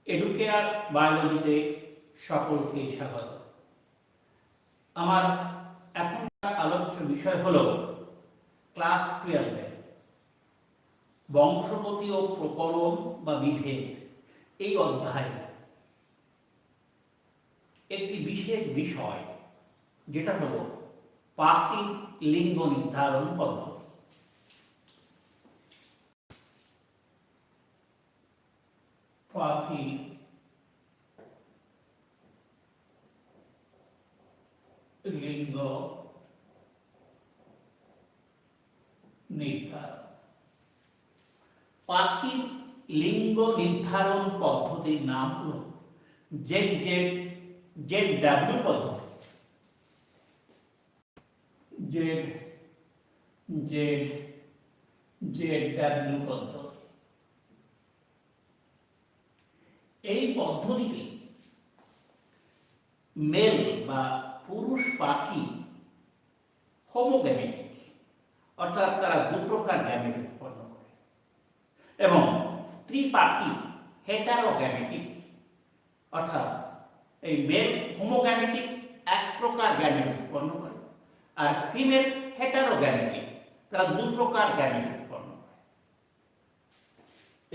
Educare বায়োলজিতে সকলকে স্বাগত। আমার এখনকার আলোচ্য বিষয় হল ক্লাস 12 বংশগতি ও প্রকরণ বা বিভেদ। এই অধ্যায়ে একটি বিশেষ বিষয় যেটা হলো পাখির লিঙ্গ নির্ধারণ পদ্ধতি। পাখি লিঙ্গ নির্ধারণ। পাখির লিঙ্গ নির্ধারণ পদ্ধতির নাম হল ZZW পদ্ধতি। ZZW পদ্ধতি। এই পদ্ধতিতে মেল বা পুরুষ পাখি হোমোগ্যামেটিক, অর্থাৎ তারা দু প্রকার গ্যামেট উৎপন্ন করে, এবং স্ত্রী পাখি হেটারোগ্যামেটিক, অর্থাৎ এই মেল হোমোগ্যামেটিক এক প্রকার গ্যামেট উৎপন্ন করে, আর ফিমেল হেটারোগ্যামেটিক তারা দু প্রকার গ্যামেট উৎপন্ন করে।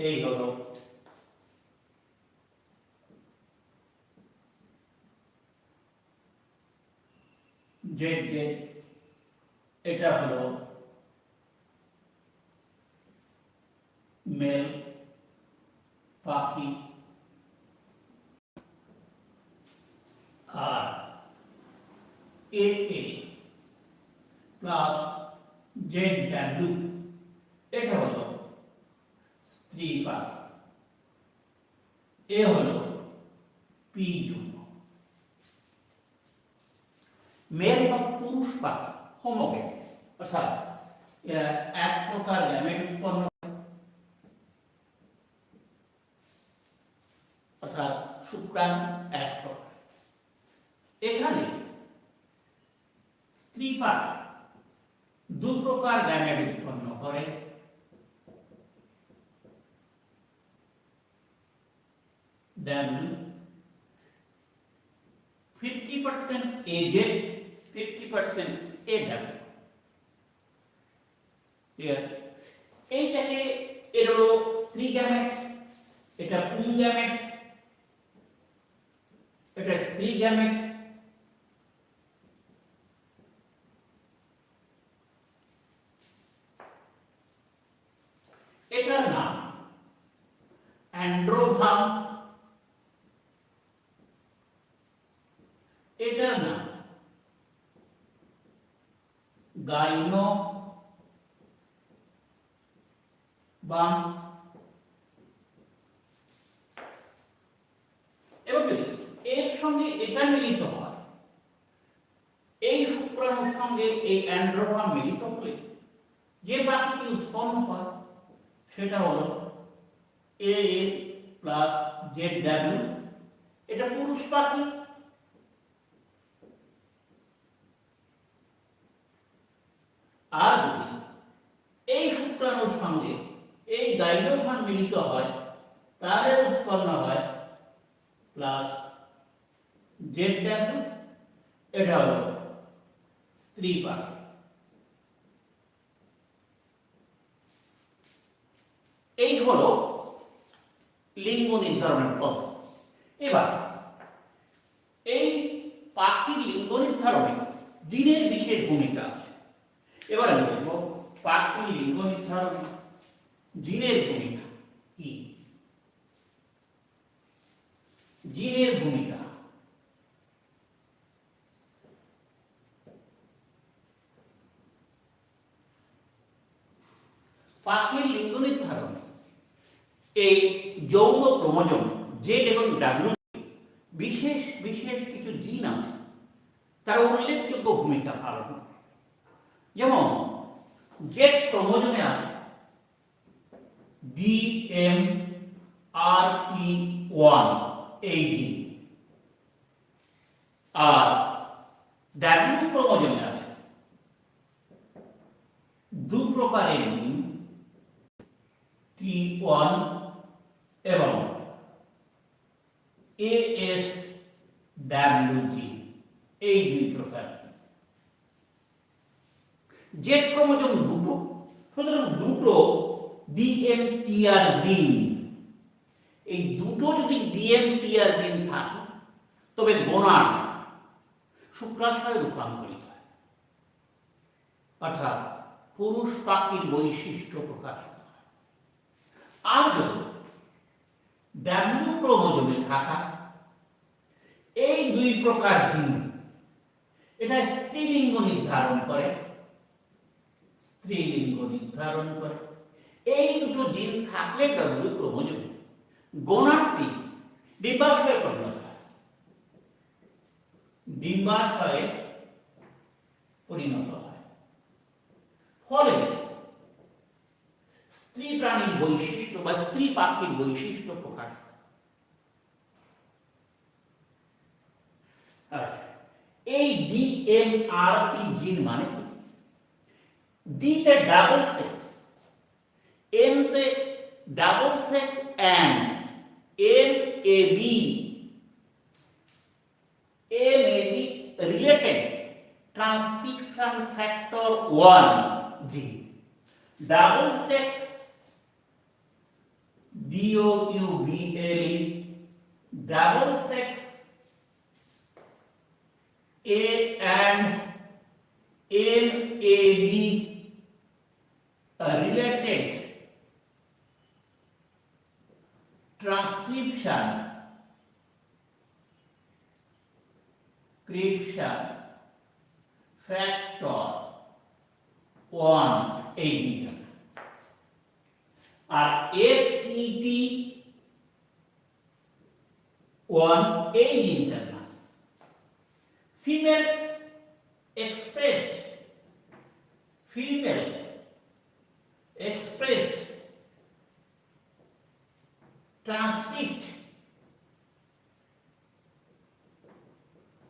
এই হলো এটা হলো মেল পাখি, আর AA প্লাস ZW এটা হলো স্ত্রী পাখি। এ হলো পি যুগ্ম। মেল বা পুরুষ পাখি হোমোগ্যামেট, অর্থাৎ এরা এক প্রকার গ্যামেট উৎপন্ন করে, অর্থাৎ শুক্রাণু এক প্রকার। এখানে স্ত্রী পাখি দু প্রকার গ্যামেট উৎপন্ন করে, W 50% AZ 50% AW। এইটাকে এর হলো স্ত্রী গ্যামেট, এটা পুং গ্যামেট, এটা স্ত্রী গ্যামেট। এটার নাম অ্যান্ড্রোভাম, এটার নাম গাইনোবাম। এবং এর সঙ্গে এটা মিলিত হয়, এই শুক্রাণুর সঙ্গে এই অ্যান্ড্রোভাম মিলিত হলে যে পাখিটি উৎপন্ন হয় সেটা হলো AA প্লাস ZW। এটা পুরুষ পাখি। আর যদি এই শুক্রাণুর সঙ্গে এই গাইনোভাম মিলিত হয় তাহলে উৎপন্ন হয় প্লাস ZW, এটা হলো স্ত্রী পাখি। এই হলো লিঙ্গ নির্ধারণের পদ্ধতি। এবার এই পাখির লিঙ্গ নির্ধারণে জিনের বিশেষ ভূমিকা আছে। এবার আমি বলবো পাখির লিঙ্গ নির্ধারণে জিনের ভূমিকা কি। জিনের ভূমিকা পাখির লিঙ্গ নির্ধারণে এই যৌন ক্রোমোজোম জেড এবং ডাব্লিউ বিশেষ বিশেষ কিছু জিন আছে, তারা উল্লেখযোগ্য ভূমিকা পালন করে। যেমন জেড ক্রোমোজোমে আছে BMRP1 এই জিন, আর ডাব্লিউ ক্রোমোজোমে আছে দু প্রকারের জিন T1 এবং এএস ডাব্লিউ জিন, এই দুই প্রকার। জেড ক্রোমোজোম দুটো, সুতরাং দুটো ডিএমটিআর জিন। এই দুটো যদি ডিএমটিআর জিন থাকে তবে গোনাড শুক্রাশয়ে রূপান্তরিত হয়, অর্থাৎ পুরুষ পাখির বৈশিষ্ট্য প্রকাশিত হয়। আর যদি ডাব্লিউ ক্রোমোজোমে থাকা এই দুই প্রকার জিন, এটা স্ত্রীলিঙ্গ নির্ধারণ করে, স্ত্রীলিঙ্গ নির্ধারণ করে। এই দুটো জিন থাকলে ডাব্লিউ ক্রোমোজোমে গোনাডটি ডিম্বাশয়ে পরিণত হয়, ডিম্বাশয়ে পরিণত হয়। ফলে স্ত্রী প্রাণীর বৈশিষ্ট্য বা স্ত্রী পাখির বৈশিষ্ট্য প্রকাশ। এই ডিএমআরটি জিন মানে কি? ডি তে ডাবল সেক্স, এম তে double sex and NAB related transcription factor 1 gene. Double sex DOUBLE, double sex A and NAB related transcription factor 1 এই জিনটা। আর FET1 এই জিনটার নাম। ফিমেল expressed transcript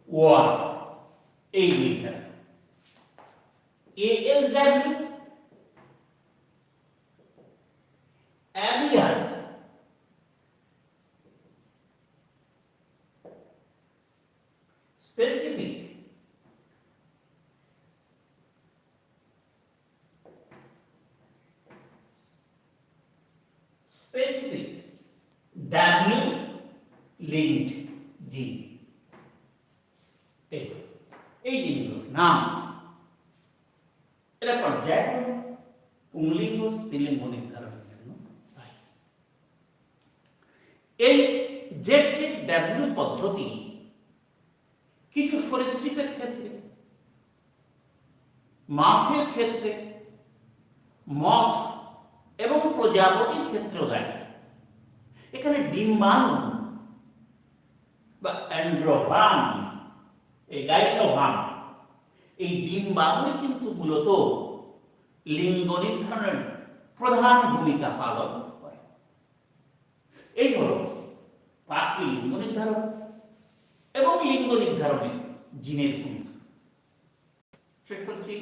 1 এই জিনটা। ALW avian specific W linked gene। এই জিনগুলোর নাম এরা পর্যায়ক্রমে পুংলিঙ্গ স্ত্রীলিঙ্গ নির্ধারণের জন্য দায়ী। এই ZZW পদ্ধতি কিছু সরীসৃপের ক্ষেত্রে, মাছের ক্ষেত্রে, মথ এবং প্রজাপতির ক্ষেত্রেও দায়ী। এখানে ডিম্বাণু বা অ্যান্ড্রোভাম, এই গাইনোভাম, এই ডিম্বাণু কিন্তু মূলত লিঙ্গ নির্ধারণের প্রধান ভূমিকা পালন করে। এই হল পাখি লিঙ্গ নির্ধারণ এবং লিঙ্গ নির্ধারণে জিনের ভূমিকা। শেষ করছি।